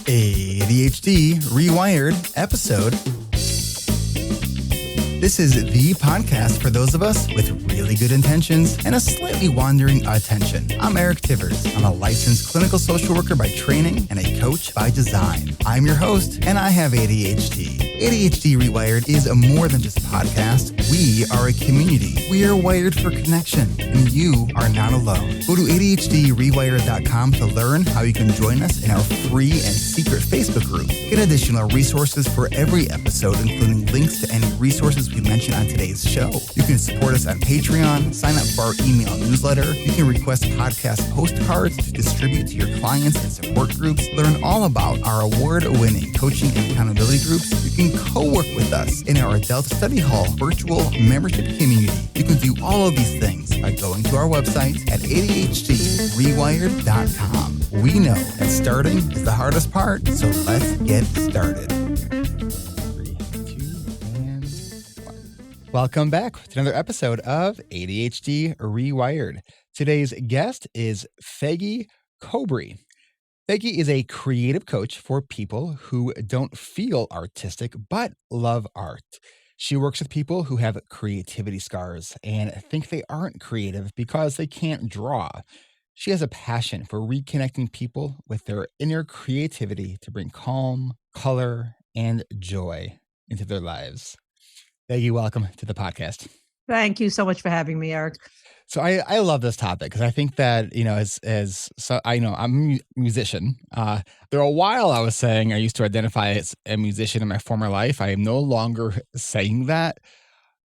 ADHD Rewired episode. This is the podcast for those of us with really good intentions and a slightly wandering attention. I'm Eric Tivers. I'm a licensed clinical social worker by training and a coach by design. I'm your host, and I have ADHD. ADHD Rewired is more than just a podcast. We are a community. We are wired for connection, and you are not alone. Go to ADHDrewired.com to learn how you can join us in our free and secret Facebook group. Get additional resources for every episode, including links to any resources we mention on today's show. You can support us on Patreon, sign up for our email newsletter. You can request podcast postcards to distribute to your clients and support groups. Learn all about our award-winning coaching and accountability groups. You can co-work with us in our Adult Study Hall virtual membership community. You can do all of these things by going to our website at ADHDrewired.com. We know that starting is the hardest part, so let's get started. 3, 2, and 1. Welcome back to another episode of ADHD Rewired. Today's guest is Faigie Kobre. Faigie is a creative coach for people who don't feel artistic but love art. She works with people who have creativity scars and think they aren't creative because they can't draw. She has a passion for reconnecting people with their inner creativity to bring calm, color, and joy into their lives. Faigie, welcome to the podcast. Thank you so much for having me, Eric. So I love this topic because I think that, so I know I'm a musician. There a while I was saying I used to identify as a musician in my former life. I am no longer saying that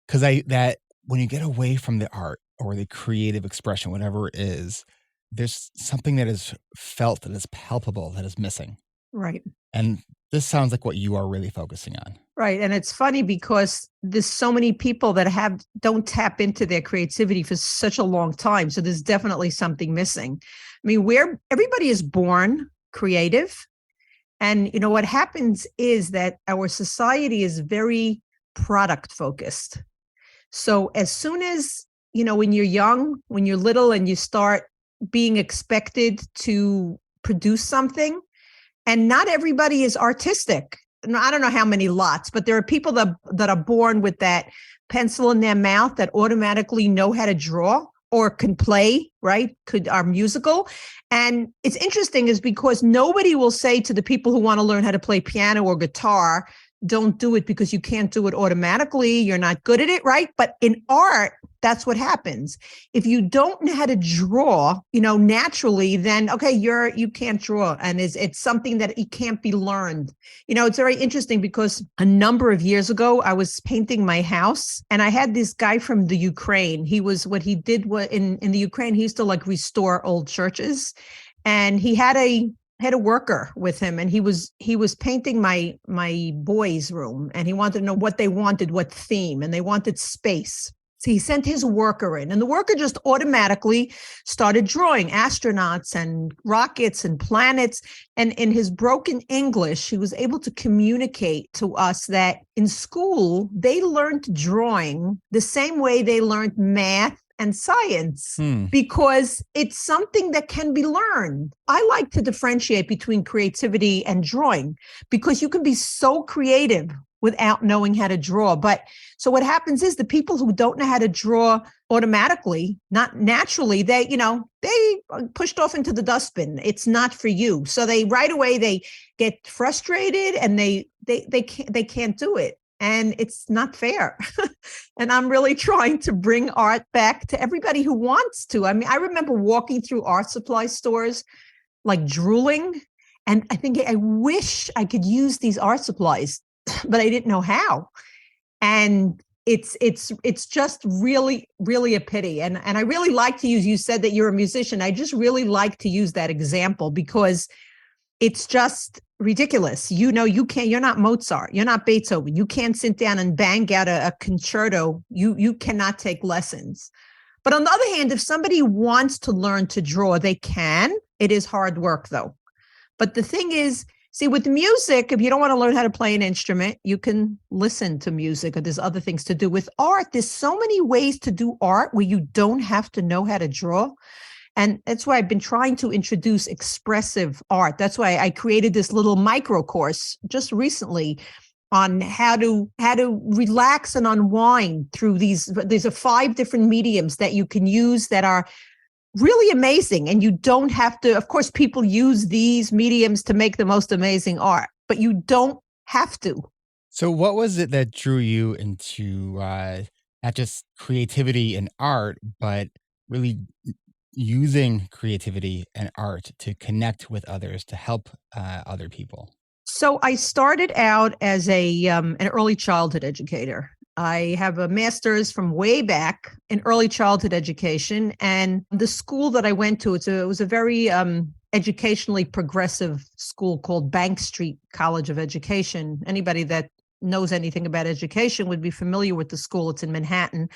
because that when you get away from the art or the creative expression, whatever it is, there's something that is felt, that is palpable, that is missing. Right. And this sounds like what you are really focusing on. Right. And it's funny because there's so many people that don't tap into their creativity for such a long time. So there's definitely something missing. I mean, everybody is born creative. And, what happens is that our society is very product focused. So as soon as, when you're young, when you're little and you start being expected to produce something, and not everybody is artistic. I don't know how many lots, but there are people that are born with that pencil in their mouth that automatically know how to draw or can play, right? Are musical. And it's interesting is because nobody will say to the people who want to learn how to play piano or guitar, don't do it because you can't do it automatically. You're not good at it, right? But in art, that's what happens. If you don't know how to draw, naturally, then okay, you can't draw, and it's something that it can't be learned. It's very interesting because a number of years ago, I was painting my house, and I had this guy from the Ukraine. What he did was in the Ukraine, he used to restore old churches, and he had a worker with him, and he was painting my boys' room, and he wanted to know what they wanted, what theme, and they wanted space. So he sent his worker in, and the worker just automatically started drawing astronauts and rockets and planets. And in his broken English, he was able to communicate to us that in school, they learned drawing the same way they learned math and science, because it's something that can be learned. I like to differentiate between creativity and drawing because you can be so creative without knowing how to draw. But so what happens is the people who don't know how to draw automatically, not naturally, they pushed off into the dustbin. It's not for you. So they right away, they get frustrated and they can't do it. And it's not fair. And I'm really trying to bring art back to everybody who wants to. I mean, I remember walking through art supply stores, drooling. And I wish I could use these art supplies, but I didn't know how. And it's just really, really a pity. And I really like to use, you said that you're a musician. I just really like to use that example because it's just ridiculous. You can't, you're not Mozart, you're not Beethoven. You can't sit down and bang out a concerto. You cannot take lessons. But on the other hand, if somebody wants to learn to draw, they can. It is hard work though. But the thing is, see, with music, if you don't want to learn how to play an instrument, you can listen to music, or there's other things to do. With art, there's so many ways to do art where you don't have to know how to draw. And that's why I've been trying to introduce expressive art. That's why I created this little micro course just recently on how to relax and unwind through these are 5 different mediums that you can use that are really amazing. And you don't have to, of course, people use these mediums to make the most amazing art, but you don't have to. So, what was it that drew you into not just creativity and art, but really using creativity and art to connect with others, to help other people? So I started out as an early childhood educator. I have a master's from way back in early childhood education, and the school that I went to, it was a very educationally progressive school called Bank Street College of Education. Anybody that knows anything about education would be familiar with the school. It's in Manhattan.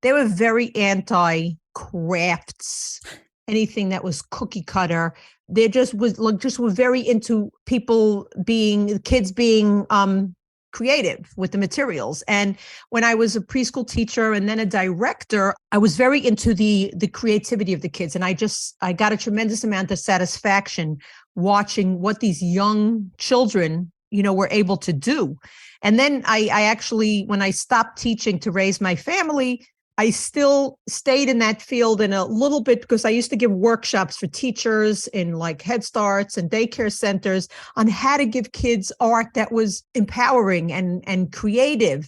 They were very anti crafts, anything that was cookie cutter. They just were very into kids being creative with the materials. And when I was a preschool teacher and then a director, I was very into the creativity of the kids. And I got a tremendous amount of satisfaction watching what these young children, were able to do. And then I actually, when I stopped teaching to raise my family, I still stayed in that field in a little bit because I used to give workshops for teachers in like Head Starts and daycare centers on how to give kids art that was empowering and creative.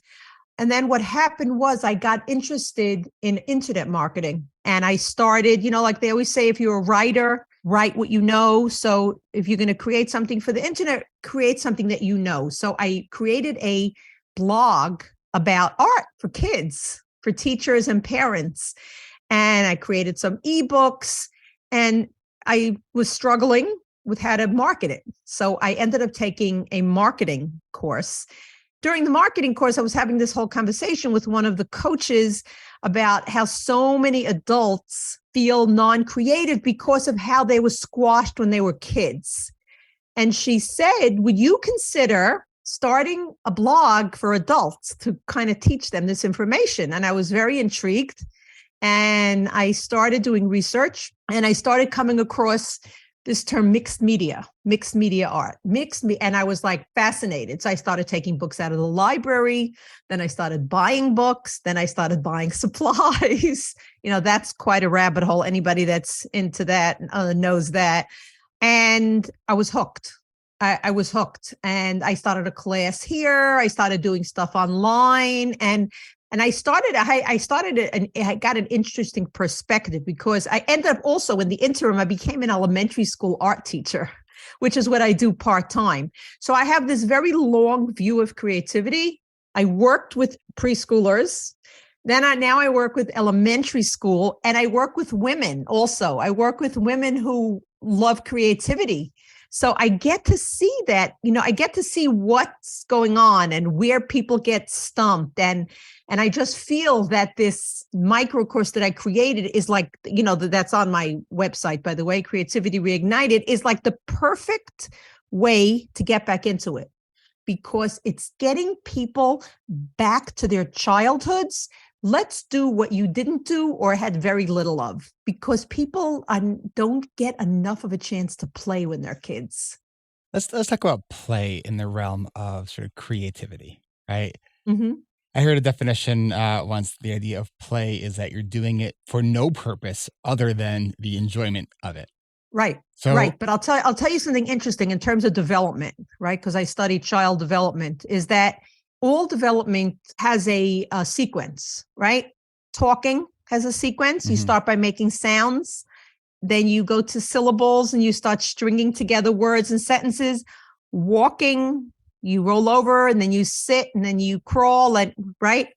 And then what happened was I got interested in internet marketing, and I started, like they always say, if you're a writer, write what you know. So if you're going to create something for the internet, create something that you know. So I created a blog about art for kids, for teachers and parents. And I created some ebooks, and I was struggling with how to market it. So I ended up taking a marketing course. During the marketing course, I was having this whole conversation with one of the coaches about how so many adults feel non-creative because of how they were squashed when they were kids. And she said, would you consider starting a blog for adults to kind of teach them this information? And I was very intrigued. And I started doing research, and I started coming across this term mixed media art, and I was like fascinated. So I started taking books out of the library. Then I started buying books. Then I started buying supplies. That's quite a rabbit hole. Anybody that's into that knows that. And I was hooked. I was hooked, and I started a class here. I started doing stuff online, and I got an interesting perspective because I ended up also in the interim, I became an elementary school art teacher, which is what I do part-time. So I have this very long view of creativity. I worked with preschoolers. Now I work with elementary school, and I work with women also. I work with women who love creativity. So I get to see that, I get to see what's going on and where people get stumped. And I just feel that this micro course that I created is like, that's on my website, by the way, Creativity Reignited, is like the perfect way to get back into it, because it's getting people back to their childhoods. Let's do what you didn't do or had very little of, because people don't get enough of a chance to play when they're kids. Let's talk about play in the realm of sort of creativity, right? Mm-hmm. I heard a definition once. The idea of play is that you're doing it for no purpose other than the enjoyment of it. Right. So, right. But I'll tell you something interesting in terms of development, right? Because I study child development, is that all development has a sequence, right? Talking has a sequence. You start by making sounds. Then you go to syllables and you start stringing together words and sentences. Walking, you roll over and then you sit and then you crawl, and right?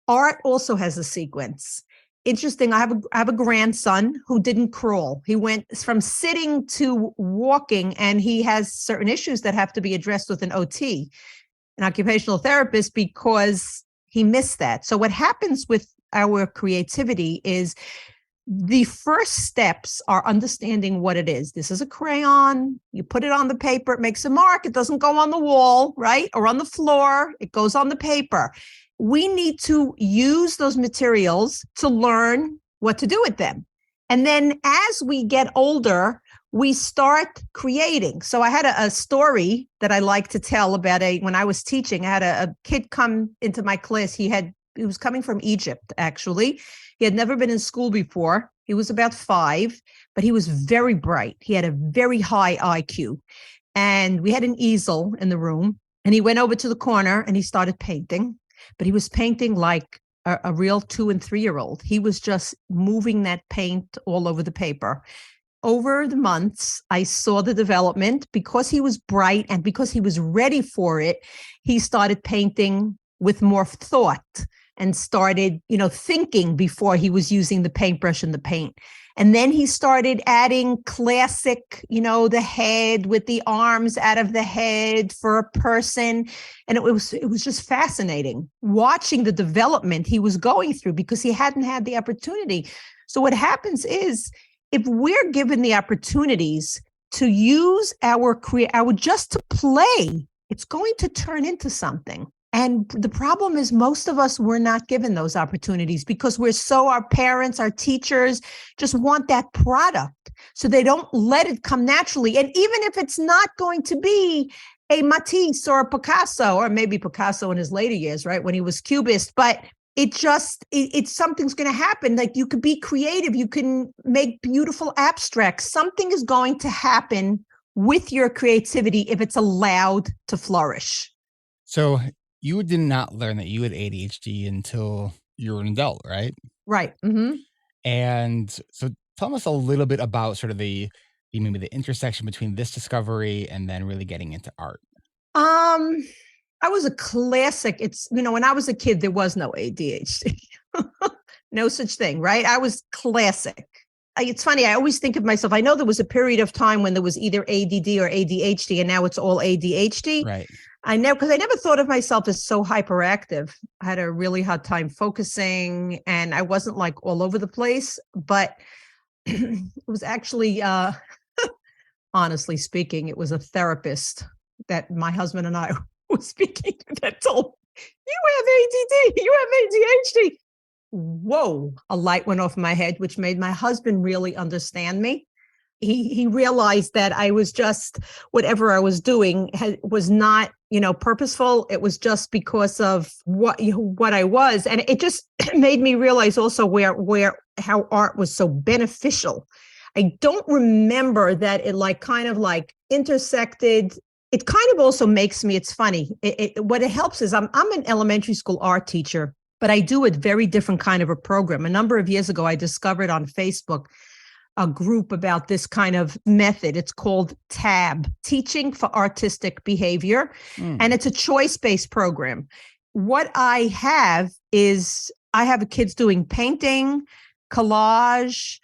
Art also has a sequence. Interesting. I have a grandson who didn't crawl. He went from sitting to walking, and he has certain issues that have to be addressed with an OT, an occupational therapist, because he missed that. So what happens with our creativity is the first steps are understanding what it is. This is a crayon. You put it on the paper. It makes a mark. It doesn't go on the wall, right? Or on the floor. It goes on the paper. We need to use those materials to learn what to do with them. And then as we get older, we start creating. So I had a story that I like to tell about when I was teaching. I had a kid come into my class. He was coming from Egypt, actually. He had never been in school before. He was about 5, but he was very bright. He had a very high IQ. And we had an easel in the room, and he went over to the corner and he started painting, but he was painting like a real 2 and 3-year-old. He was just moving that paint all over the paper. Over the months, I saw the development. Because he was bright and because he was ready for it, he started painting with more thought and started, thinking before he was using the paintbrush and the paint. And then he started adding classic, the head with the arms out of the head for a person. And it was just fascinating watching the development he was going through because he hadn't had the opportunity. So what happens is, if we're given the opportunities to use our just to play, it's going to turn into something. And the problem is most of us were not given those opportunities because our parents, our teachers just want that product. So they don't let it come naturally. And even if it's not going to be a Matisse or a Picasso, or maybe Picasso in his later years, right, when he was Cubist, but it's something's going to happen. Like, you could be creative. You can make beautiful abstracts. Something is going to happen with your creativity if it's allowed to flourish. So you did not learn that you had ADHD until you were an adult, right? Right. Mm-hmm. And so tell us a little bit about sort of maybe the intersection between this discovery and then really getting into art. I was a classic. It's, when I was a kid, there was no ADHD. No such thing, right? I was classic. It's funny. I always think of myself. I know there was a period of time when there was either ADD or ADHD, and now it's all ADHD. Right. Because I never thought of myself as so hyperactive. I had a really hard time focusing, and I wasn't like all over the place, but it was actually, honestly speaking, it was a therapist that my husband and I were speaking to that told, you have ADD, you have ADHD. Whoa, a light went off my head, which made my husband really understand me. He realized that I was just, whatever I was doing was not, purposeful. It was just because of what I was. And it just made me realize also how art was so beneficial. I don't remember that it kind of intersected. It kind of also makes me, it's funny. What it helps is I'm an elementary school art teacher, but I do a very different kind of a program. A number of years ago, I discovered on Facebook a group about this kind of method. It's called TAB, Teaching for Artistic Behavior, and it's a choice-based program. What I have is kids doing painting, collage.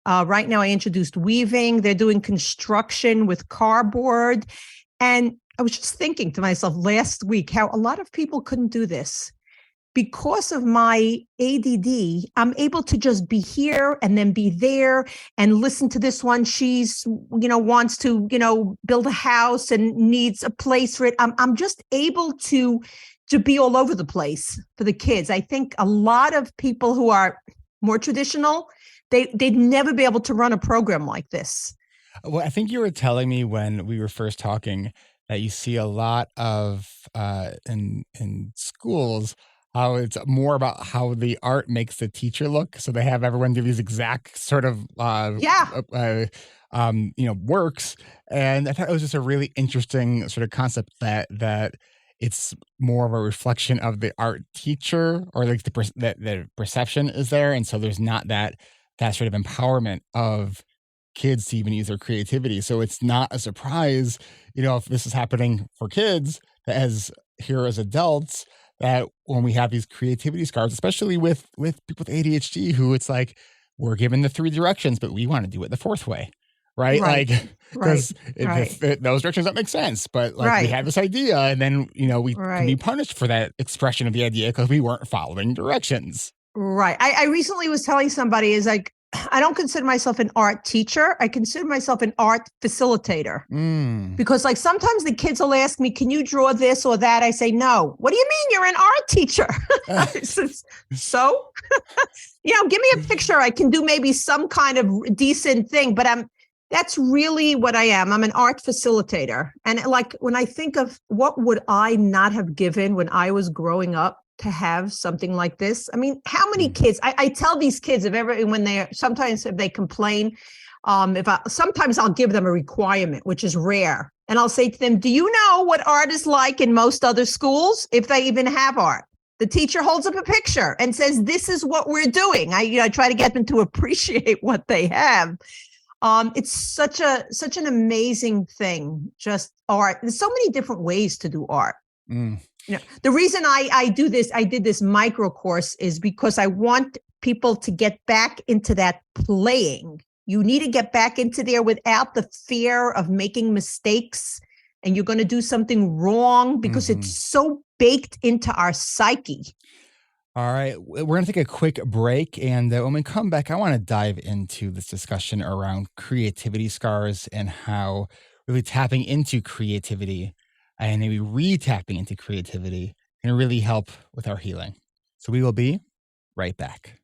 Right now I introduced weaving. They're doing construction with cardboard. And I was just thinking to myself last week how a lot of people couldn't do this. Because of my ADD, I'm able to just be here and then be there and listen to this one. She's, wants to, build a house and needs a place for it. I'm just able to be all over the place for the kids. I think a lot of people who are more traditional, they'd never be able to run a program like this. Well, I think you were telling me when we were first talking that you see a lot of in schools, how it's more about how the art makes the teacher look. So they have everyone do these exact sort of works. And I thought it was just a really interesting sort of concept that it's more of a reflection of the art teacher, or like the perception is there. And so there's not that sort of empowerment of kids to even use their creativity. So it's not a surprise, if this is happening for kids as adults, that when we have these creativity scars, especially with people with ADHD, who it's like, we're given the 3 directions, but we want to do it the 4th way. Right. Because those directions don't make sense. But we had this idea, and then, we can be punished for that expression of the idea because we weren't following directions. Right. I recently was telling somebody, is like, I don't consider myself an art teacher. I consider myself an art facilitator. Because like sometimes the kids will ask me, can you draw this or that? I say, no. What do you mean you're an art teacher? So, give me a picture. I can do maybe some kind of decent thing, but that's really what I am. I'm an art facilitator. And like when I think of what would I not have given when I was growing up to have something like this? I mean, how many kids? I tell these kids sometimes if they complain, sometimes I'll give them a requirement, which is rare. And I'll say to them, do you know what art is like in most other schools? If they even have art, the teacher holds up a picture and says, this is what we're doing. I try to get them to appreciate what they have. It's such an amazing thing, just art. There's so many different ways to do art. The reason I did this micro course is because I want people to get back into that playing. You need to get back into there without the fear of making mistakes and you're going to do something wrong because it's so baked into our psyche. All right, we're going to take a quick break. And when we come back, I want to dive into this discussion around creativity scars and how really tapping into creativity and maybe re-tapping into creativity can really help with our healing. So we will be right back.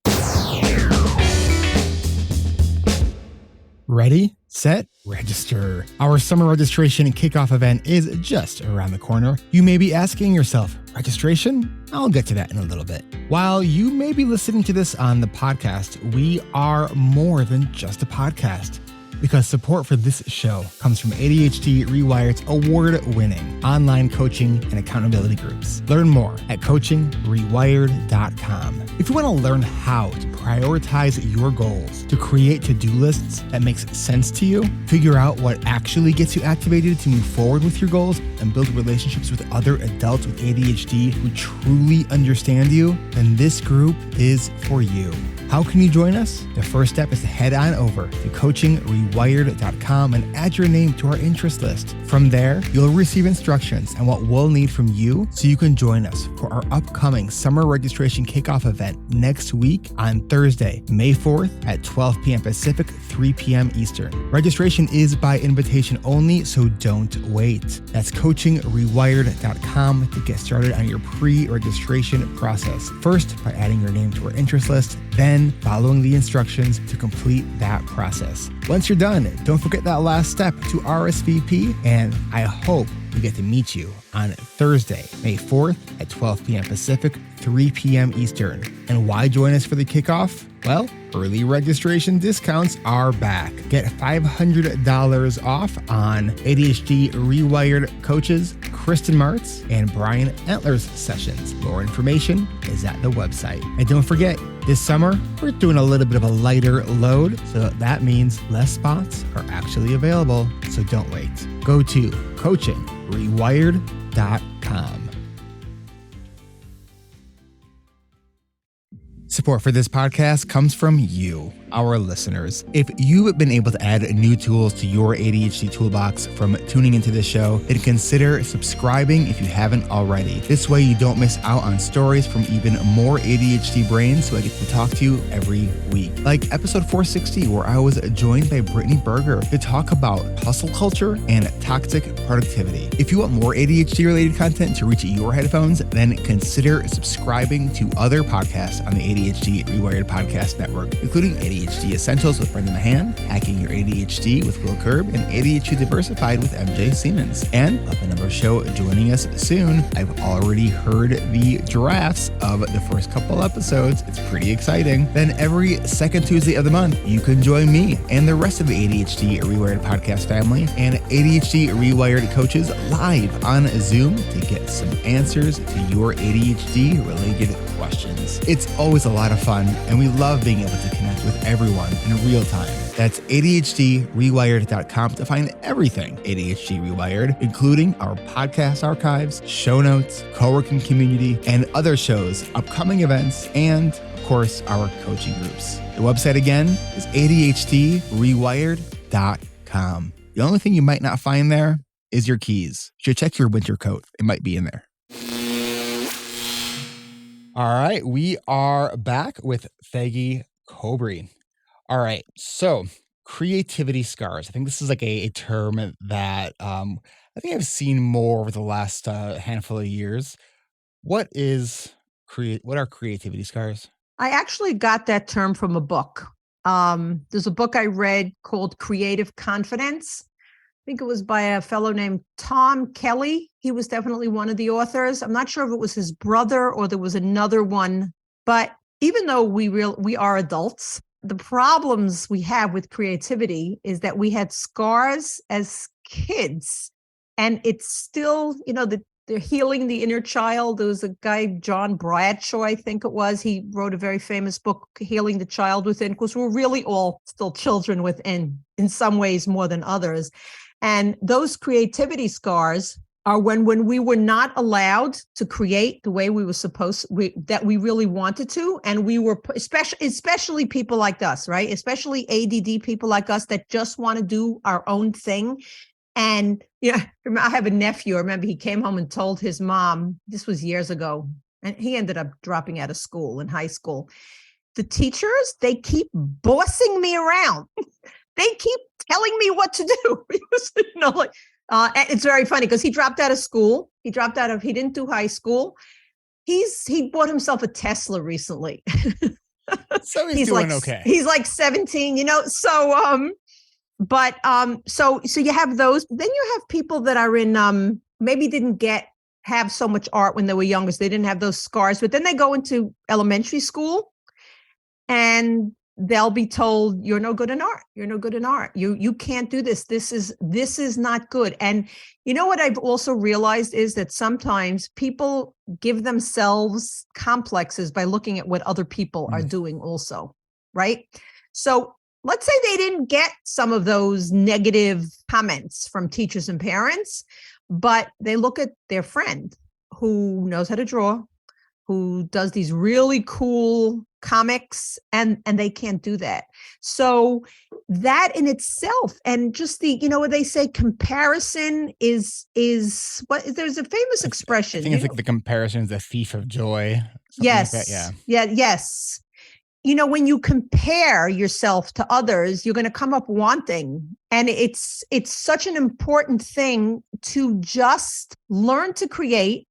Ready, set, register. Our summer registration and kickoff event is just around the corner. You may be asking yourself, registration? I'll get to that in a little bit. While you may be listening to this on the podcast, we are more than just a podcast. Because support for this show comes from ADHD reWired's award-winning online coaching and accountability groups. Learn more at coachingrewired.com. If you want to learn how to prioritize your goals, to create to-do lists that makes sense to you, figure out what actually gets you activated to move forward with your goals, and build relationships with other adults with ADHD who truly understand you, then this group is for you. How can you join us? The first step is to head on over to coachingrewired.com and add your name to our interest list. From there, you'll receive instructions on what we'll need from you so you can join us for our upcoming summer registration kickoff event next week on Thursday, May 4th at 12 p.m. Pacific, 3 p.m. Eastern. Registration is by invitation only, so don't wait. That's coachingrewired.com to get started on your pre-registration process. First, by adding your name to our interest list, then following the instructions to complete that process. Once you're done, don't forget that last step to RSVP, and I hope we get to meet you on Thursday, May 4th at 12 p.m. Pacific, 3 p.m. Eastern. And why join us for the kickoff? Well, early registration discounts are back. Get $500 off on ADHD reWired coaches Kristen Martz and Brian Entler's sessions. More information is at the website. And don't forget, this summer, we're doing a little bit of a lighter load, so that means less spots are actually available, so don't wait. Go to coachingrewired.com. Support for this podcast comes from you, our listeners. If you've been able to add new tools to your ADHD toolbox from tuning into this show, then consider subscribing if you haven't already. This way you don't miss out on stories from even more ADHD brains who I get to talk to every week. Like episode 460, where I was joined by Brittany Berger to talk about hustle culture and toxic productivity. If you want more ADHD-related content to reach your headphones, then consider subscribing to other podcasts on the ADHD reWired Podcast Network, including ADHD Essentials with Brendan Mahan, Hacking Your ADHD with Will Curb, and ADHD Diversified with MJ Siemens. And Love the Number Show joining us soon. I've already heard the drafts of the first couple episodes. It's pretty exciting. Then every second Tuesday of the month, you can join me and the rest of the ADHD reWired podcast family and ADHD reWired coaches live on Zoom to get some answers to your ADHD-related questions. It's always a lot of fun, and we love being able to connect with everyone in real time. That's ADHDrewired.com to find everything ADHD reWired, including our podcast archives, show notes, co-working community, and other shows, upcoming events, and of course, our coaching groups. The website again is ADHDrewired.com. The only thing you might not find there is your keys. You should check your winter coat. It might be in there. All right, we are back with Faigie Kobre. All right. So creativity scars. I think this is like a term that I think I've seen more over the last handful of years. What is what are creativity scars? I actually got that term from a book. There's a book I read called Creative Confidence. I think it was by a fellow named Tom Kelly. He was definitely one of the authors. I'm not sure if it was his brother or there was another one. But even though we are adults, the problems we have with creativity is that we had scars as kids, and it's still, they're healing the inner child. There was a guy, John Bradshaw, I think it was. He wrote a very famous book, Healing the Child Within, because we're really all still children within, in some ways more than others. And those creativity scars are when we were not allowed to create the way we were that we really wanted to. And we were, especially people like us, right? Especially ADD people like us that just want to do our own thing. And I have a nephew. I remember he came home and told his mom, this was years ago, and he ended up dropping out of school in high school. The teachers, they keep bossing me around. They keep telling me what to do. It's very funny because he dropped out of school. He didn't do high school. He bought himself a Tesla recently. So he's doing okay. He's like 17, so you have those. Then you have people that are in maybe didn't have so much art when they were younger, so they didn't have those scars, but then they go into elementary school and they'll be told, you're no good in art. You're no good in art. You can't do this. This is not good. And you know what I've also realized is that sometimes people give themselves complexes by looking at what other people are doing also, right? So let's say they didn't get some of those negative comments from teachers and parents, but they look at their friend who knows how to draw, who does these really cool comics, and they can't do that. So that in itself, and just what they say, comparison is what, there's a famous expression. I think it's like the comparison is the thief of joy. Yes. Like that, Yes. When you compare yourself to others, you're going to come up wanting. And it's such an important thing to just learn to create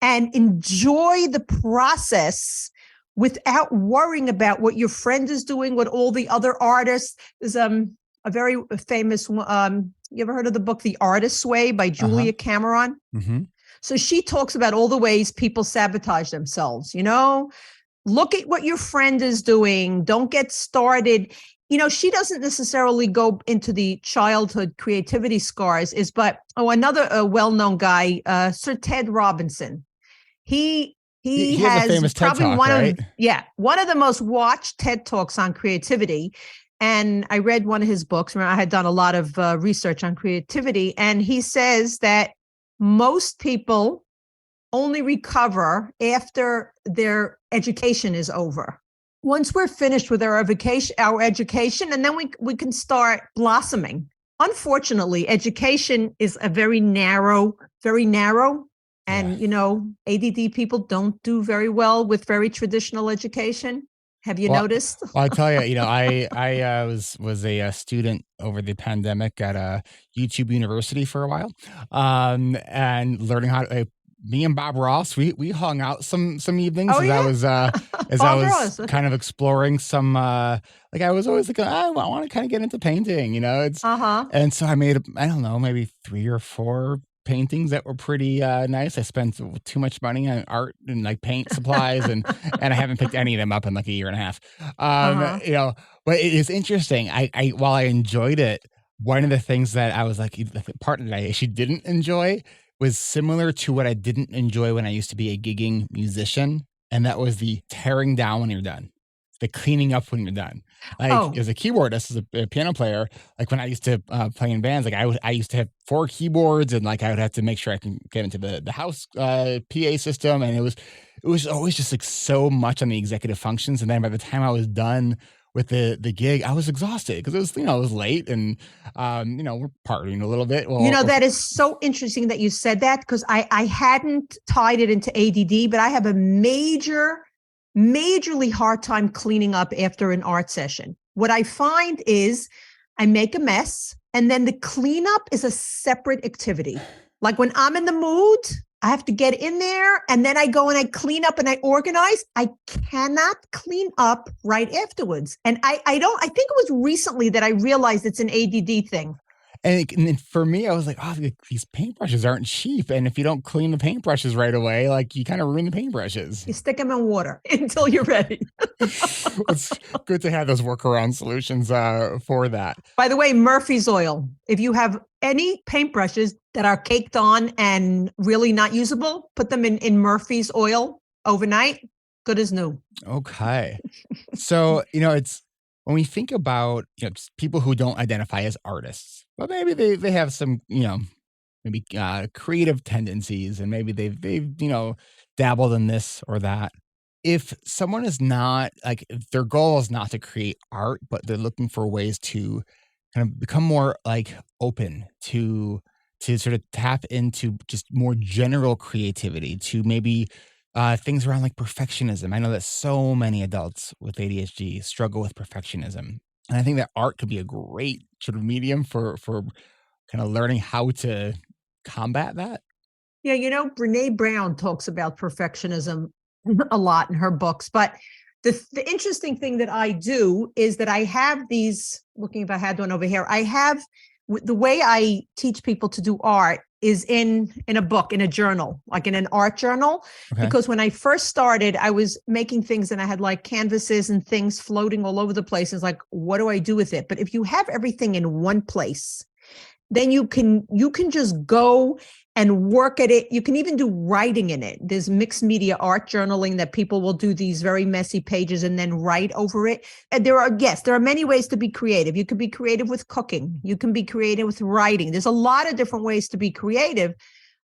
and enjoy the process without worrying about what your friend is doing, what all the other artists. There's a very famous, you ever heard of the book, The Artist's Way by Julia Cameron? Mm-hmm. So she talks about all the ways people sabotage themselves, Look at what your friend is doing. Don't get started. She doesn't necessarily go into the childhood creativity scars, another well-known guy, Sir Ted Robinson. He has a famous probably TED Talk, one of the most watched TED Talks on creativity. And I read one of his books. I had done a lot of research on creativity. And he says that most people only recover after their education is over. Once we're finished with our education, and then we can start blossoming. Unfortunately, education is a very narrow, and ADD people don't do very well with very traditional education. Have you noticed? Well, I tell you, I was a student over the pandemic at a YouTube University for a while, and learning how to. Me and Bob Ross, we hung out some evenings I was kind of exploring some I was always like, I want to kind of get into painting, it's and so I made maybe 3 or 4 paintings that were pretty nice. I spent too much money on art and like paint supplies and I haven't picked any of them up in like a year and a half. But it is interesting. I while I enjoyed it, one of the things that I was like, the part that I actually didn't enjoy was similar to what I didn't enjoy when I used to be a gigging musician. And that was the tearing down when you're done, the cleaning up when you're done. As a keyboardist, as a piano player, like when I used to play in bands, I used to have 4 keyboards and I would have to make sure I can get into the house PA system. And it was always just like so much on the executive functions. And then by the time I was done with the gig, I was exhausted because it was, it was late and, we're partying a little bit. Well, that is so interesting that you said that because I hadn't tied it into ADD, but I have a majorly hard time cleaning up after an art session. What I find is I make a mess, and then the cleanup is a separate activity. Like when I'm in the mood, I have to get in there, and then I go and I clean up and I organize. I cannot clean up right afterwards. And I think it was recently that I realized it's an ADD thing. And for me, I was like, oh, these paintbrushes aren't cheap. And if you don't clean the paintbrushes right away, like you kind of ruin the paintbrushes. You stick them in water until you're ready. It's good to have those workaround solutions for that. By the way, Murphy's oil. If you have any paintbrushes that are caked on and really not usable, put them in Murphy's oil overnight. Good as new. Okay. So, it's when we think about just people who don't identify as artists, but maybe they have some, maybe creative tendencies, and maybe they've dabbled in this or that. If someone is not like, if their goal is not to create art, but they're looking for ways to kind of become more like open to sort of tap into just more general creativity, to maybe things around like perfectionism. I know that so many adults with ADHD struggle with perfectionism. And I think that art could be a great sort of medium for kind of learning how to combat that. Yeah, Brene Brown talks about perfectionism a lot in her books. But the interesting thing that I do is that I have these, looking if I had one over here, I have the way I teach people to do art is in a book, in a journal, like in an art journal. Okay. Because when I first started, I was making things and I had like canvases and things floating all over the place. It's like, what do I do with it? But if you have everything in one place, then you can just go and work at it. You can even do writing in it. There's mixed media art journaling that people will do these very messy pages and then write over it. And there are many ways to be creative. You can be creative with cooking. You can be creative with writing. There's a lot of different ways to be creative.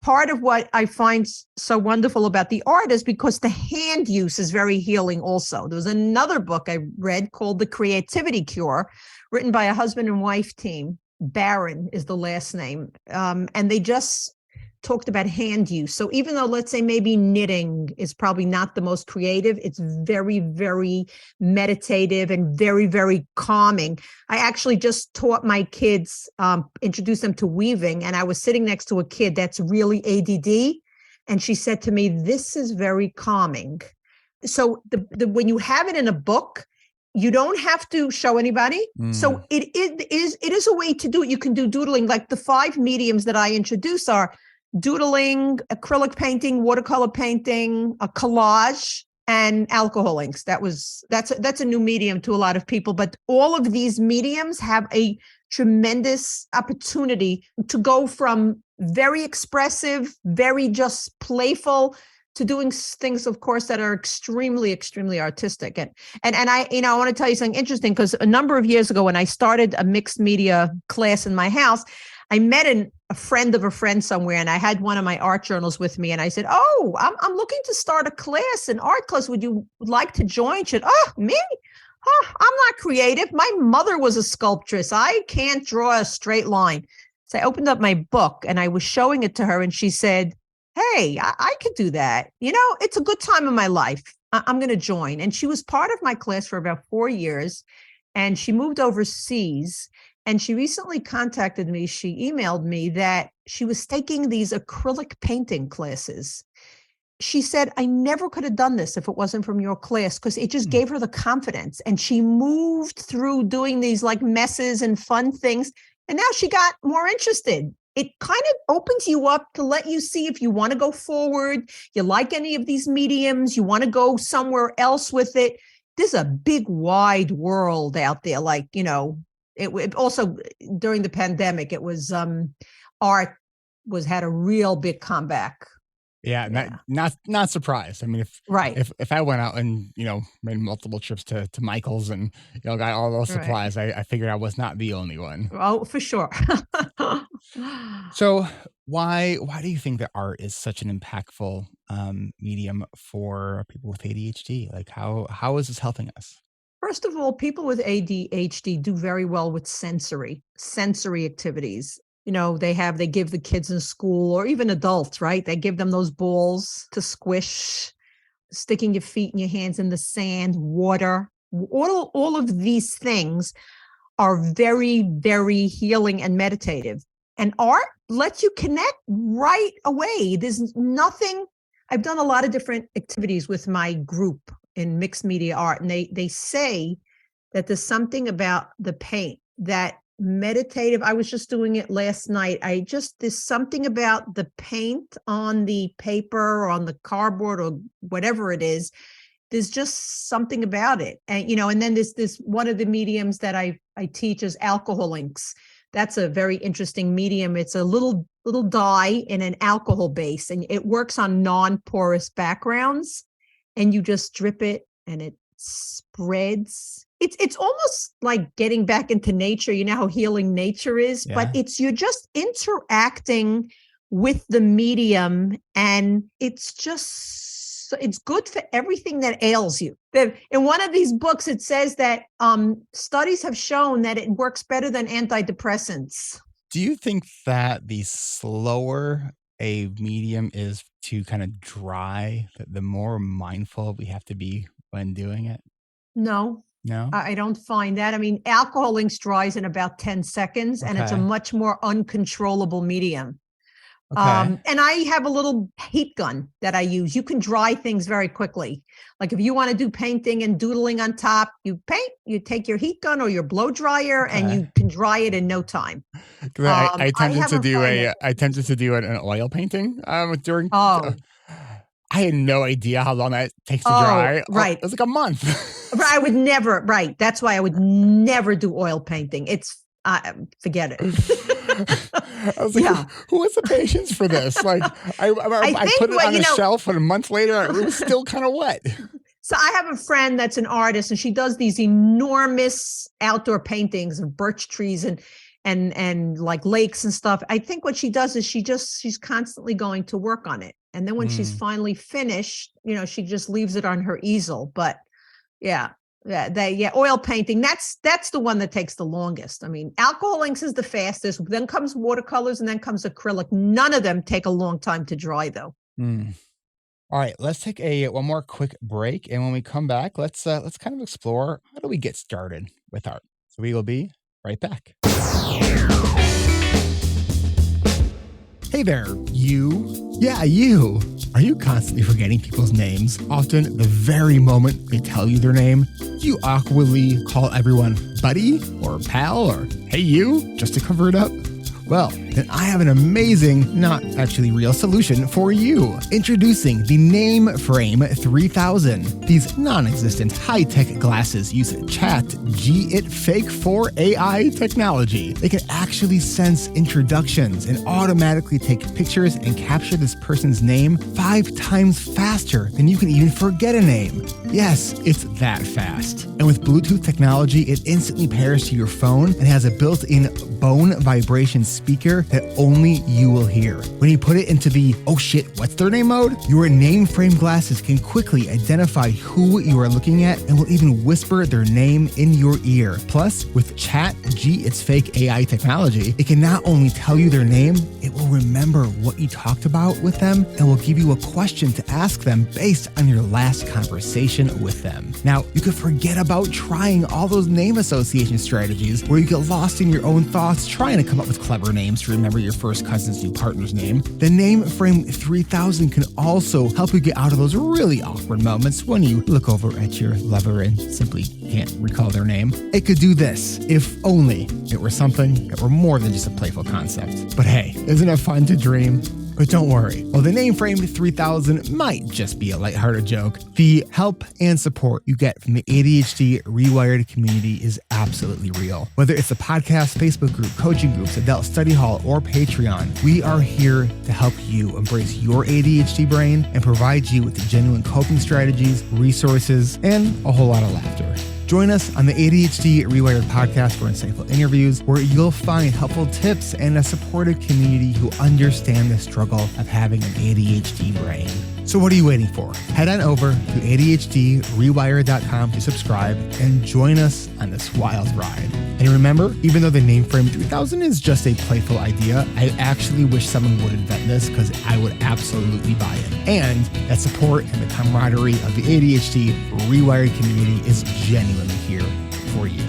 Part of what I find so wonderful about the art is because the hand use is very healing also. There was another book I read called The Creativity Cure, written by a husband and wife team. Barron is the last name. And they just talked about hand use. So even though, let's say, maybe knitting is probably not the most creative, it's very, very meditative and very, very calming. I actually just taught my kids, introduced them to weaving, and I was sitting next to a kid that's really ADD. And she said to me, this is very calming. So when you have it in a book, you don't have to show anybody. So it is a way to do it. You can do doodling. Like the 5 mediums that I introduce are doodling, acrylic painting, watercolor painting, a collage, and alcohol inks. That's a new medium to a lot of people. But all of these mediums have a tremendous opportunity to go from very expressive, very just playful, to doing things, of course, that are extremely, extremely artistic. And I want to tell you something interesting, because a number of years ago, when I started a mixed media class in my house, I met a friend of a friend somewhere, and I had one of my art journals with me. And I said, oh, I'm looking to start a class, an art class. Would you like to join? She said, oh, me? Oh, I'm not creative. My mother was a sculptress. I can't draw a straight line. So I opened up my book and I was showing it to her, and she said, hey, I could do that. It's a good time in my life. I'm going to join. And she was part of my class for about 4 years, and she moved overseas. And she recently contacted me. She emailed me that she was taking these acrylic painting classes. She said, I never could have done this if it wasn't from your class, because it just gave her the confidence. And she moved through doing these like messes and fun things. And now she got more interested. It kind of opens you up to let you see if you want to go forward, you like any of these mediums, you want to go somewhere else with it. There's a big, wide world out there. Like, it also during the pandemic, it was art had a real big comeback. Yeah. Not surprised. I mean, if I went out and made multiple trips to Michael's and got all those supplies, I figured I was not the only one. Oh, for sure. So why do you think that art is such an impactful medium for people with ADHD? Like how is this helping us? First of all, people with ADHD do very well with sensory activities. They give the kids in school, or even adults, right? They give them those balls to squish, sticking your feet and your hands in the sand, water. All of these things are very, very healing and meditative. And art lets you connect right away. There's nothing. I've done a lot of different activities with my group in mixed media art, and they say that there's something about the paint that meditative. I was just doing it last night. There's something about the paint on the paper or on the cardboard or whatever it is. There's just something about it. And, and then there's this one of the mediums that I teach is alcohol inks. That's a very interesting medium. It's a little dye in an alcohol base, and it works on non-porous backgrounds, and you just drip it and it spreads. It's almost like getting back into nature. You know how healing nature is, but you're just interacting with the medium, and it's good for everything that ails you. In one of these books, it says that studies have shown that it works better than antidepressants. Do you think that the slower a medium is to kind of dry, the more mindful we have to be when doing it? No. I don't find that. I mean, alcohol inks dries in about 10 seconds, and it's a much more uncontrollable medium. And I have a little heat gun that I use. You can dry things very quickly. Like if you want to do painting and doodling on top, you paint, you take your heat gun or your blow dryer and you can dry it in no time. I attempted to do an oil painting during. I had no idea how long that takes to dry. Right. It was like a month. I would never. Right. That's why I would never do oil painting. Forget it. I was like, who has the patience for this? Like, I put it on a shelf, and a month later, it was still kind of wet. So I have a friend that's an artist, and she does these enormous outdoor paintings of birch trees and like lakes and stuff. I think what she does is she's constantly going to work on it. And then when she's finally finished, she just leaves it on her easel. But oil painting, that's the one that takes the longest. I mean, alcohol inks is the fastest, then comes watercolors, and then comes acrylic. None of them take a long time to dry, though. All right, let's take one more quick break, and when we come back, let's kind of explore how do we get started with art. So we will be right back. Hey there, you. Yeah, you. Are you constantly forgetting people's names? Often the very moment they tell you their name, you awkwardly call everyone buddy or pal or hey you just to cover it up? Well, then I have an amazing, not actually real solution for you. Introducing the Name Frame 3000. These non-existent high-tech glasses use ChatGPT 4 AI technology. They can actually sense introductions and automatically take pictures and capture this person's name 5 times faster than you can even forget a name. Yes, it's that fast. And with Bluetooth technology, it instantly pairs to your phone and has a built-in bone vibration speaker that only you will hear. When you put it into the oh shit, what's their name mode, your name frame glasses can quickly identify who you are looking at and will even whisper their name in your ear. Plus, with ChatGPT AI technology, it can not only tell you their name, it will remember what you talked about with them and will give you a question to ask them based on your last conversation with them. Now, you could forget about trying all those name association strategies where you get lost in your own thoughts trying to come up with clever names to remember your first cousin's new partner's name. The Name Frame 3000 can also help you get out of those really awkward moments when you look over at your lover and simply can't recall their name. It could do this if only it were something that were more than just a playful concept. But hey, isn't it fun to dream? But don't worry, while the Name Frame 3000 might just be a lighthearted joke, the help and support you get from the ADHD reWired community is absolutely real. Whether it's the podcast, Facebook group, coaching groups, adult study hall, or Patreon, we are here to help you embrace your ADHD brain and provide you with the genuine coping strategies, resources, and a whole lot of laughter. Join us on the ADHD reWired podcast for insightful interviews where you'll find helpful tips and a supportive community who understand the struggle of having an ADHD brain. So what are you waiting for? Head on over to ADHDrewired.com to subscribe and join us on this wild ride. And remember, even though the name Frame 3000 is just a playful idea, I actually wish someone would invent this because I would absolutely buy it. And that support and the camaraderie of the ADHD Rewired community is genuinely here for you.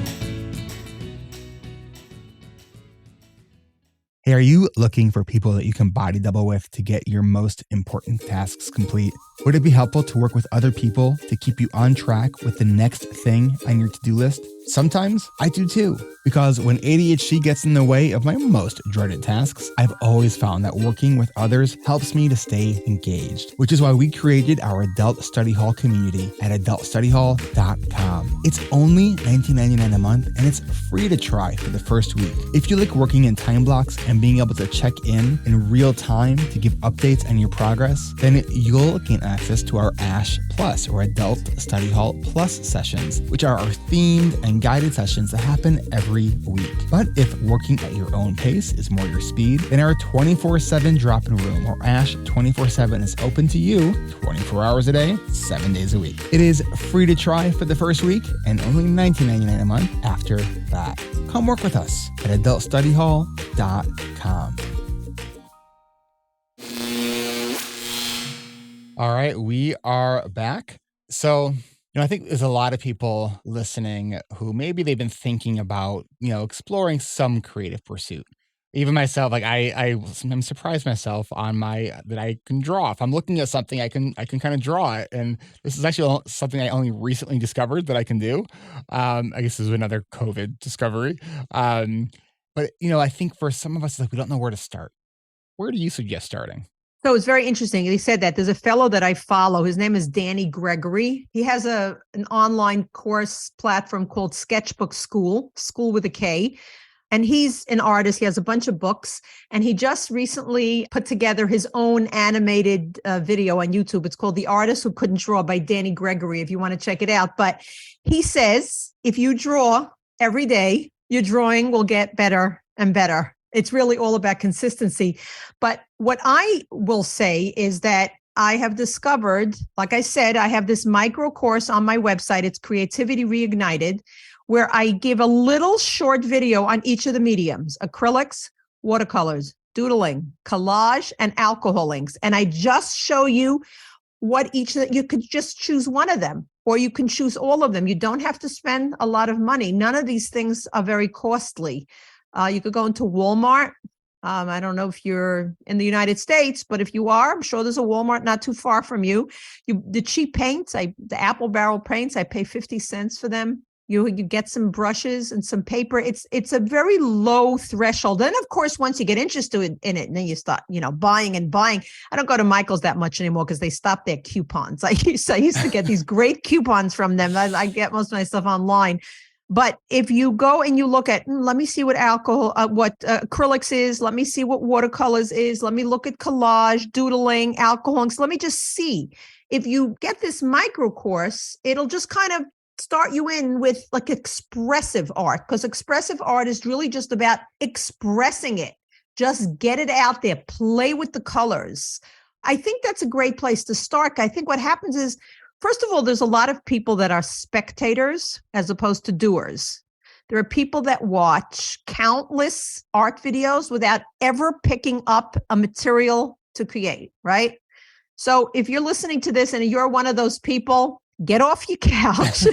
Hey, are you looking for people that you can body double with to get your most important tasks complete? Would it be helpful to work with other people to keep you on track with the next thing on your to-do list? Sometimes I do too, because when ADHD gets in the way of my most dreaded tasks, I've always found that working with others helps me to stay engaged, which is why we created our Adult Study Hall community at adultstudyhall.com. It's only $19.99 a month, and it's free to try for the first week. If you like working in time blocks and being able to check in real time to give updates on your progress, then you'll gain access to our ASH Plus, or Adult Study Hall Plus sessions, which are our themed and guided sessions that happen every week. But if working at your own pace is more your speed, then our 24/7 drop-in room, or ASH 24/7, is open to you 24 hours a day, 7 days a week. It is free to try for the first week and only $19.99 a month after that. Come work with us at adultstudyhall.com. All right, we are back. So, I think there's a lot of people listening who maybe they've been thinking about, exploring some creative pursuit. Even myself, like I sometimes surprise myself on that I can draw. If I'm looking at something, I can kind of draw it. And this is actually something I only recently discovered that I can do. I guess this is another COVID discovery. But I think for some of us, we don't know where to start. Where do you suggest starting? So it's very interesting. He said that there's a fellow that I follow. His name is Danny Gregory. He has an online course platform called Sketchbook School with a K. And he's an artist. He has a bunch of books. And he just recently put together his own animated video on YouTube. It's called The Artist Who Couldn't Draw by Danny Gregory, if you want to check it out. But he says, if you draw every day, your drawing will get better and better. It's really all about consistency. But what I will say is that I have discovered, like I said, I have this micro course on my website. It's Creativity Reignited, where I give a little short video on each of the mediums: acrylics, watercolors, doodling, collage, and alcohol inks. And I just show you what you could just choose one of them, or you can choose all of them. You don't have to spend a lot of money. None of these things are very costly. You could go into Walmart. I don't know if you're in the United States, but if you are, I'm sure there's a Walmart not too far from you. The cheap paints, the apple barrel paints, I pay 50 cents for them. You get some brushes and some paper. It's a very low threshold. Then, of course, once you get interested in it, and then you start, buying and buying. I don't go to Michael's that much anymore because they stopped their coupons. I used to get these great coupons from them. I get most of my stuff online. But if you go and you look at, let me see what acrylics is, let me see what watercolors is, let me look at collage, doodling, alcohol inks, let me just see. If you get this micro course, it'll just kind of start you in with like expressive art, because expressive art is really just about expressing it. Just get it out there, play with the colors. I think that's a great place to start. I think what happens is, first of all, there's a lot of people that are spectators as opposed to doers. There are people that watch countless art videos without ever picking up a material to create, right? So if you're listening to this and you're one of those people, get off your couch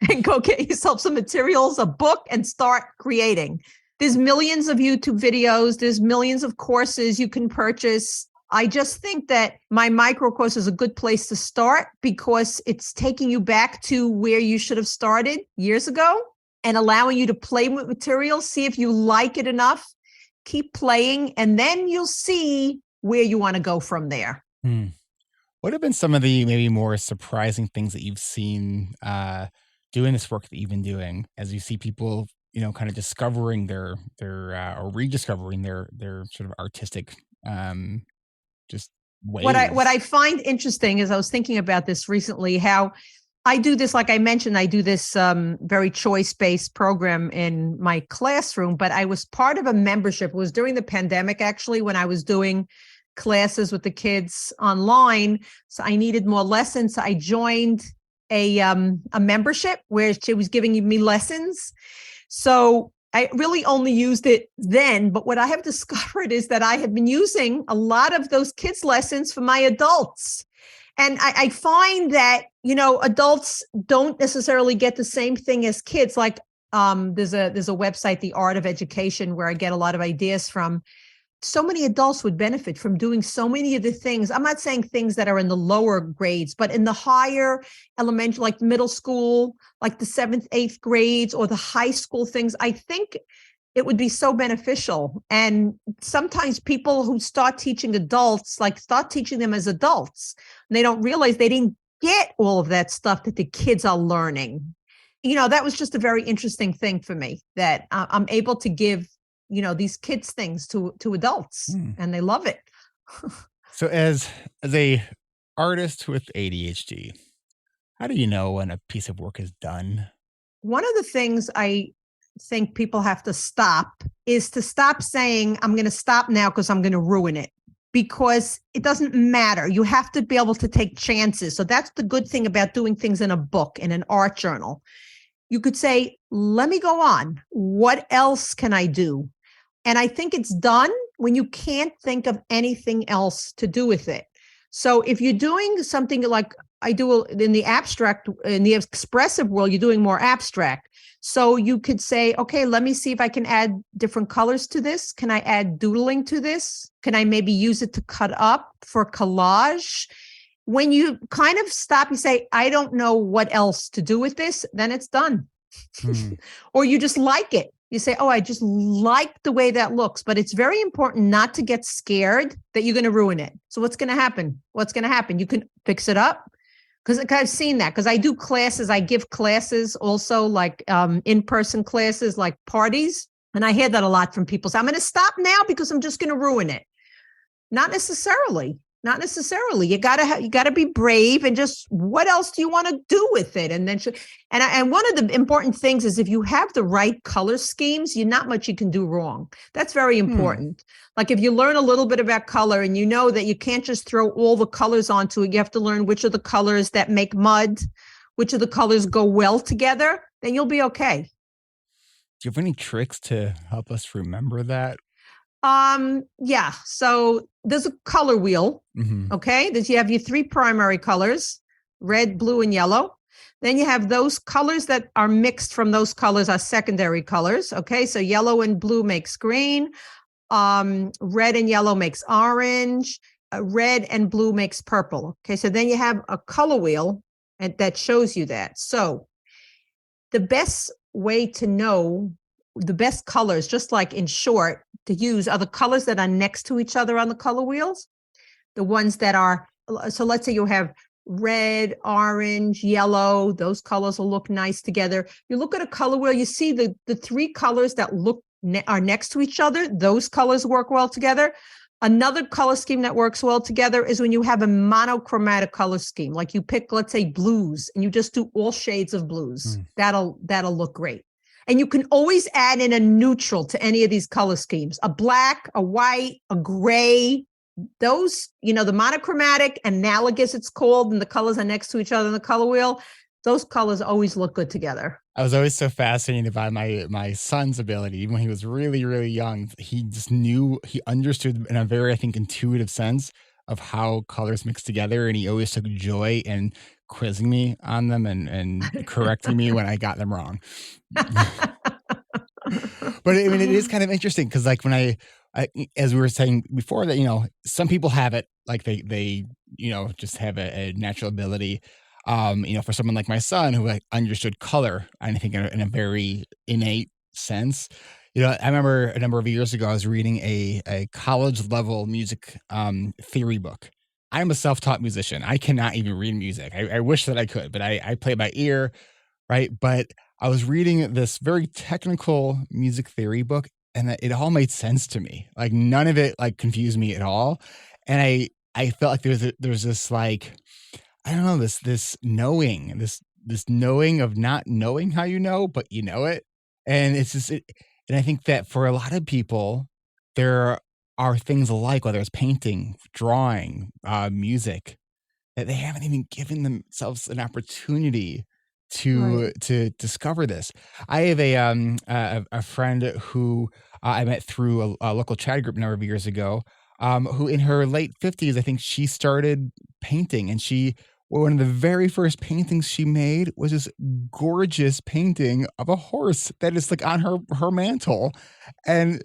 and go get yourself some materials, a book, and start creating. There's millions of YouTube videos. There's millions of courses you can purchase. I just think that my micro course is a good place to start because it's taking you back to where you should have started years ago and allowing you to play with materials, see if you like it enough, keep playing, and then you'll see where you want to go from there. What have been some of the maybe more surprising things that you've seen doing this work that you've been doing as you see people, kind of discovering their or rediscovering their sort of artistic just ways? What I find interesting is I was thinking about this recently, how I do this, like I mentioned, I do this very choice-based program in my classroom, but I was part of a membership. It was during the pandemic, actually, when I was doing classes with the kids online. So I needed more lessons. So I joined a membership where she was giving me lessons. So I really only used it then. But what I have discovered is that I have been using a lot of those kids' lessons for my adults. And I find that, adults don't necessarily get the same thing as kids. Like there's a website, The Art of Education, where I get a lot of ideas from. So many adults would benefit from doing so many of the things. I'm not saying things that are in the lower grades, but in the higher elementary, like middle school, like the 7th, 8th grades, or the high school things. I think it would be so beneficial. And sometimes people who start teaching adults, like start teaching them as adults, and they don't realize they didn't get all of that stuff that the kids are learning. That was just a very interesting thing for me, that I'm able to give these kids things to adults, and they love it. So as a artist with ADHD, how do you know when a piece of work is done? One of the things I think people have to stop is to stop saying, I'm going to stop now because I'm going to ruin it, because it doesn't matter. You have to be able to take chances. So that's the good thing about doing things in a book, in an art journal. You could say, let me go on. What else can I do? And I think it's done when you can't think of anything else to do with it. So if you're doing something like I do in the abstract, in the expressive world, you're doing more abstract. So you could say, okay, let me see if I can add different colors to this. Can I add doodling to this? Can I maybe use it to cut up for collage? When you kind of stop, you say, I don't know what else to do with this, then it's done. Or you just like it. You say, oh, I just like the way that looks. But it's very important not to get scared that you're going to ruin it. So what's going to happen? What's going to happen? You can fix it up. Because I've seen that, because I do classes. I give classes also, like in-person classes, like parties. And I hear that a lot from people. So I'm going to stop now because I'm just going to ruin it. Not necessarily. Not necessarily. You gotta be brave, and just what else do you want to do with it? And then, and one of the important things is if you have the right color schemes, you're not much you can do wrong. That's very important. Like if you learn a little bit about color, and you know that you can't just throw all the colors onto it, you have to learn which are the colors that make mud, which of the colors go well together, then you'll be okay. Do you have any tricks to help us remember that? Yeah. So there's a color wheel. Okay. You have your 3 primary colors, red, blue, and yellow. Then you have those colors that are mixed from those colors are secondary colors. Okay. So yellow and blue makes green. Red and yellow makes orange. Red and blue makes purple. Okay. So then you have a color wheel and that shows you that. So the best way to know the best colors, just like in short, to use are the colors that are next to each other on the color wheels. The ones that are, so let's say you have red, orange, yellow, those colors will look nice together. You look at a color wheel, you see the 3 colors that are next to each other, those colors work well together. Another color scheme that works well together is when you have a monochromatic color scheme, like you pick, let's say, blues, and you just do all shades of blues. That'll look great. And you can always add in a neutral to any of these color schemes, a black, a white, a gray. Those, the monochromatic, analogous it's called, and the colors are next to each other in the color wheel. Those colors always look good together. I was always so fascinated by my son's ability. Even when he was really, really young, he just he understood in a very, I think, intuitive sense of how colors mix together. And he always took joy in quizzing me on them and correcting me when I got them wrong. But I mean, it is kind of interesting because, like, when I, as we were saying before, that some people have it, like they just have a natural ability. For someone like my son who understood color, I think in a very innate sense. I remember a number of years ago, I was reading a college level music theory book. I'm a self-taught musician. I cannot even read music. I wish that I could, but I play by ear, right? But I was reading this very technical music theory book, and it all made sense to me. Like none of it like confused me at all. And I felt like there's this like, I don't know, this knowing, this knowing of not knowing how you know, but you know it. And it's just, and I think that for a lot of people, there are things alike, whether it's painting, drawing, music, that they haven't even given themselves an opportunity Right. to discover this. I have a friend who I met through a local chat group a number of years ago, who in her late 50s, I think she started painting, and one of the very first paintings she made was this gorgeous painting of a horse that is like on her mantle. And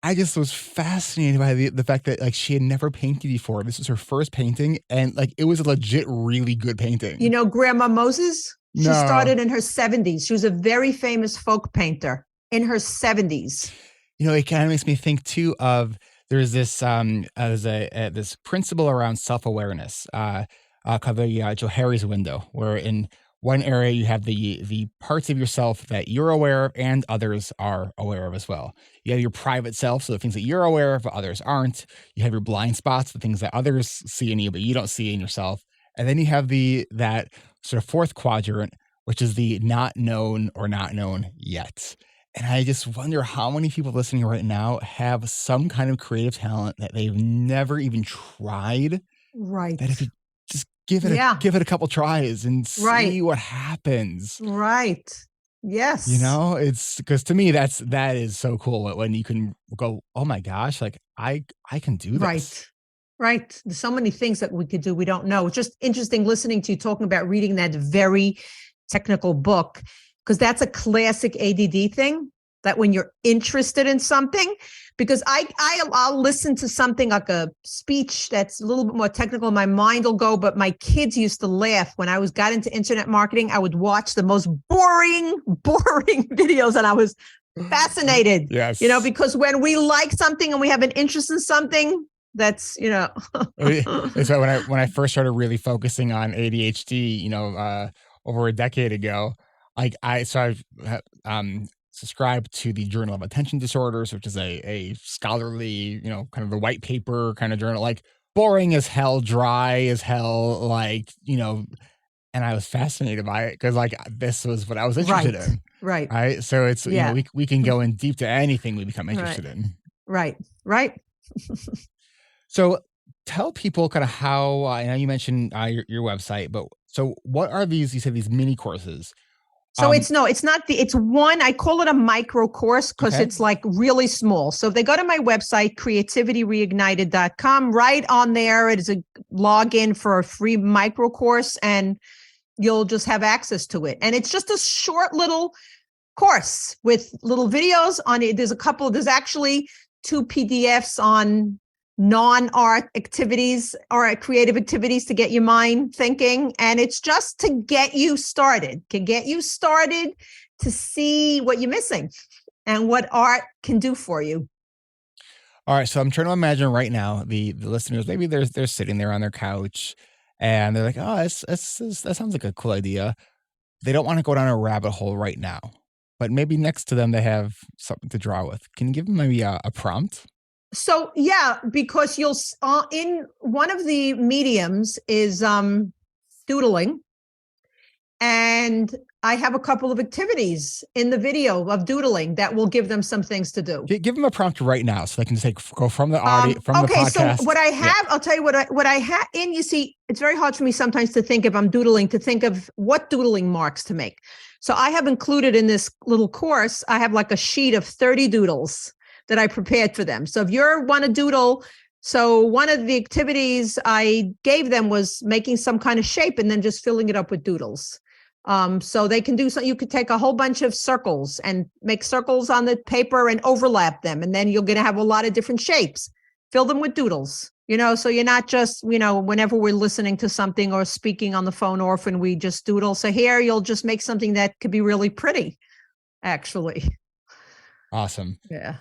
I just was fascinated by the fact that like she had never painted before. This was her first painting, and like it was a legit really good painting. You know, Grandma Moses, she No. started in her 70s. She was a very famous folk painter in her 70s. You know, it kind of makes me think too of there's this this principle around self-awareness called the Johari's window, where in one area you have the parts of yourself that you're aware of and others are aware of as well. You have your private self, so the things that you're aware of, but others aren't. You have your blind spots, the things that others see in you, but you don't see in yourself. And then you have that sort of fourth quadrant, which is the not known or not known yet. And I just wonder how many people listening right now have some kind of creative talent that they've never even tried. Right. That if you just give it a couple tries and see what happens. Right. Yes. You know, it's because to me that is so cool when you can go, oh my gosh, like I can do this. Right. There's so many things that we could do we don't know. It's just interesting listening to you talking about reading that very technical book, because that's a classic ADD thing, that when you're interested in something, because I'll listen to something like a speech that's a little bit more technical, my mind will go, but my kids used to laugh when I got into internet marketing. I would watch the most boring videos, and I was fascinated. Yes. You know, because when we like something and we have an interest in something, that's, you know. So when I first started really focusing on ADHD, you know, over a decade ago, like I've subscribed to the Journal of Attention Disorders, which is a scholarly, you know, kind of a white paper kind of journal, like boring as hell, dry as hell, like, you know, and I was fascinated by it because like this was what I was interested in. Right. So it's, you know, we can go in deep to anything we become interested in. Right. So tell people kind of how, I know you mentioned your website, but so what are these, you said these mini courses? So it's one, I call it a micro course because it's like really small. So if they go to my website, creativityreignited.com, right on there, it is a login for a free micro course, and you'll just have access to it. And it's just a short little course with little videos on it. There's actually 2 PDFs on non-art activities or creative activities to get your mind thinking. And it's just to get you started, to see what you're missing and what art can do for you. All right. So I'm trying to imagine right now, the listeners, maybe they're sitting there on their couch and they're like, oh, that sounds like a cool idea. They don't want to go down a rabbit hole right now, but maybe next to them, they have something to draw with. Can you give them maybe a prompt? So, yeah, because you'll in one of the mediums is doodling. And I have a couple of activities in the video of doodling that will give them some things to do. Give them a prompt right now so they can just go from the audio, the podcast. So what I have, I'll tell you what I have in, you see, it's very hard for me sometimes to think if I'm doodling, to think of what doodling marks to make. So I have included in this little course, I have like a sheet of 30 doodles that I prepared for them. So if you want to doodle, so one of the activities I gave them was making some kind of shape and then just filling it up with doodles. So they can do so. You could take a whole bunch of circles and make circles on the paper and overlap them. And then you're going to have a lot of different shapes. Fill them with doodles, you know, so you're not just, you know, whenever we're listening to something or speaking on the phone often, we just doodle. So here you'll just make something that could be really pretty, actually. Awesome. Yeah.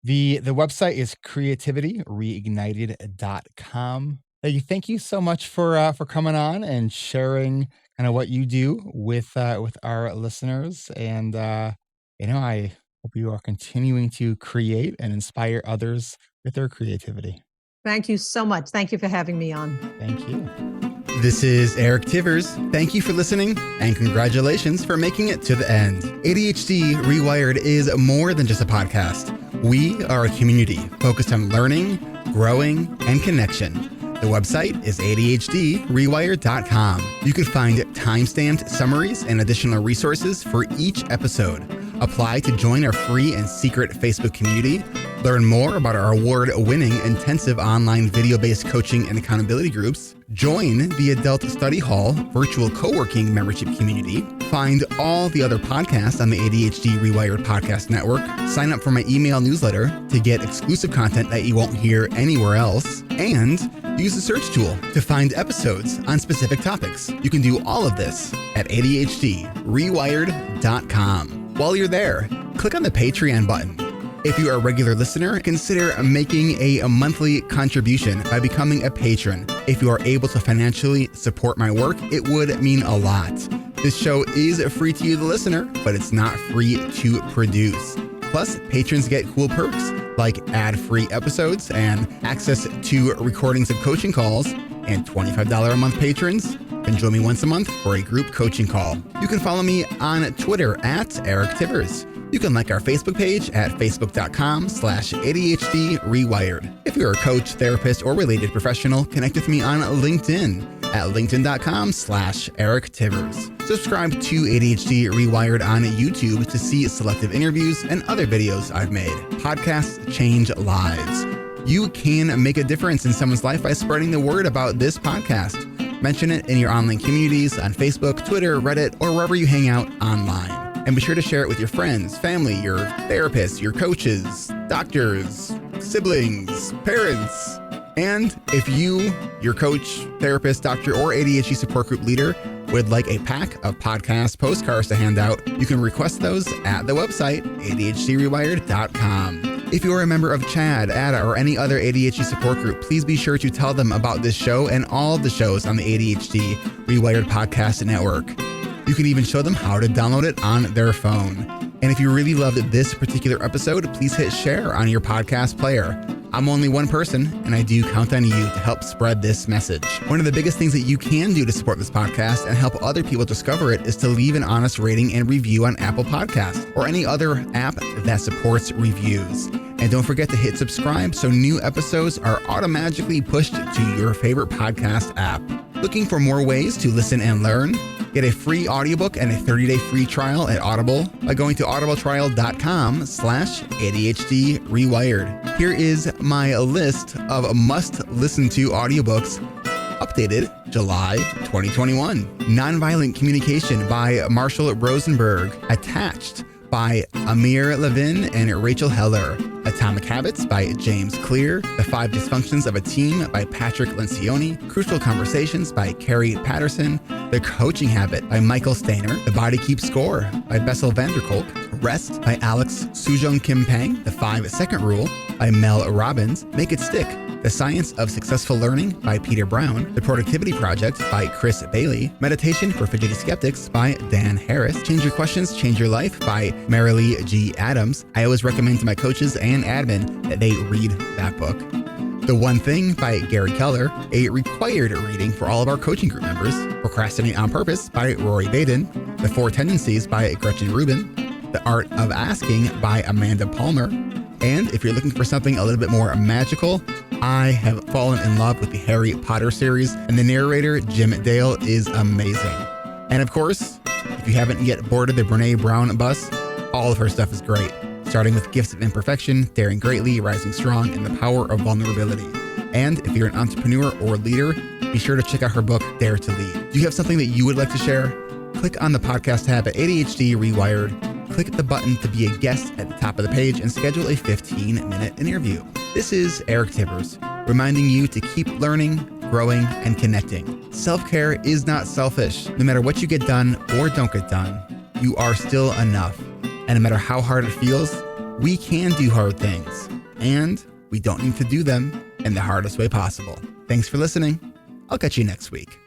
The website is creativityreignited.com. Thank you so much for coming on and sharing kind of what you do with our listeners. And you know, I hope you are continuing to create and inspire others with their creativity. Thank you so much. Thank you for having me on. Thank you. This is Eric Tivers. Thank you for listening, and congratulations for making it to the end. ADHD Rewired is more than just a podcast. We are a community focused on learning, growing, and connection. The website is ADHDrewired.com. You can find time-stamped summaries and additional resources for each episode. Apply to join our free and secret Facebook community. Learn more about our award-winning intensive online video-based coaching and accountability groups. Join the Adult Study Hall virtual co-working membership community. Find all the other podcasts on the ADHD Rewired podcast network. Sign up for my email newsletter to get exclusive content that you won't hear anywhere else. And use the search tool to find episodes on specific topics. You can do all of this at ADHDrewired.com. While you're there, click on the Patreon button. If you are a regular listener, consider making a monthly contribution by becoming a patron. If you are able to financially support my work, it would mean a lot. This show is free to you, the listener, but it's not free to produce. Plus, patrons get cool perks like ad-free episodes and access to recordings of coaching calls, and $25 a month patrons can join me once a month for a group coaching call. You can follow me on Twitter at Eric Tivers. You can like our Facebook page at facebook.com/ADHDrewired. If you're a coach, therapist, or related professional, connect with me on LinkedIn at linkedin.com/Eric Tivers. Subscribe to ADHD Rewired on YouTube to see selective interviews and other videos I've made. Podcasts change lives. You can make a difference in someone's life by spreading the word about this podcast. Mention it in your online communities on Facebook, Twitter, Reddit, or wherever you hang out online. And be sure to share it with your friends, family, your therapists, your coaches, doctors, siblings, parents. And if you, your coach, therapist, doctor, or ADHD support group leader would like a pack of podcast postcards to hand out, you can request those at the website, ADHDrewired.com. If you are a member of CHAD, ADA, or any other ADHD support group, please be sure to tell them about this show and all of the shows on the ADHD Rewired podcast network. You can even show them how to download it on their phone. And if you really loved this particular episode, please hit share on your podcast player. I'm only one person, and I do count on you to help spread this message. One of the biggest things that you can do to support this podcast and help other people discover it is to leave an honest rating and review on Apple Podcasts or any other app that supports reviews. And don't forget to hit subscribe so new episodes are automatically pushed to your favorite podcast app. Looking for more ways to listen and learn? Get a free audiobook and a 30-day free trial at Audible by going to audibletrial.com/ADHDrewired. Here is my list of must-listen-to audiobooks updated July 2021. Nonviolent Communication by Marshall Rosenberg. Attached by Amir Levin and Rachel Heller. Atomic Habits by James Clear. The 5 Dysfunctions of a Team by Patrick Lencioni. Crucial Conversations by Carrie Patterson. The Coaching Habit by Michael Stainer. The Body Keeps Score by Bessel van der Kolk. Rest by Alex Sujong Kim Pang. The 5-Second Rule by Mel Robbins. Make It Stick. The Science of Successful Learning by Peter Brown. The Productivity Project by Chris Bailey. Meditation for Fidgety Skeptics by Dan Harris. Change Your Questions, Change Your Life by Marilee G. Adams. I always recommend to my coaches and admin that they read that book. The One Thing by Gary Keller, a required reading for all of our coaching group members. Procrastinate on Purpose by Rory Baden. The 4 Tendencies by Gretchen Rubin. The Art of Asking by Amanda Palmer. And if you're looking for something a little bit more magical, I have fallen in love with the Harry Potter series, and the narrator, Jim Dale, is amazing. And of course, if you haven't yet boarded the Brene Brown bus, all of her stuff is great, starting with Gifts of Imperfection, Daring Greatly, Rising Strong, and The Power of Vulnerability. And if you're an entrepreneur or leader, be sure to check out her book, Dare to Lead. Do you have something that you would like to share? Click on the podcast tab at ADHD Rewired. Click the button to be a guest at the top of the page and schedule a 15-minute interview. This is Eric Tivers, reminding you to keep learning, growing, and connecting. Self-care is not selfish. No matter what you get done or don't get done, you are still enough. And no matter how hard it feels, we can do hard things. And we don't need to do them in the hardest way possible. Thanks for listening. I'll catch you next week.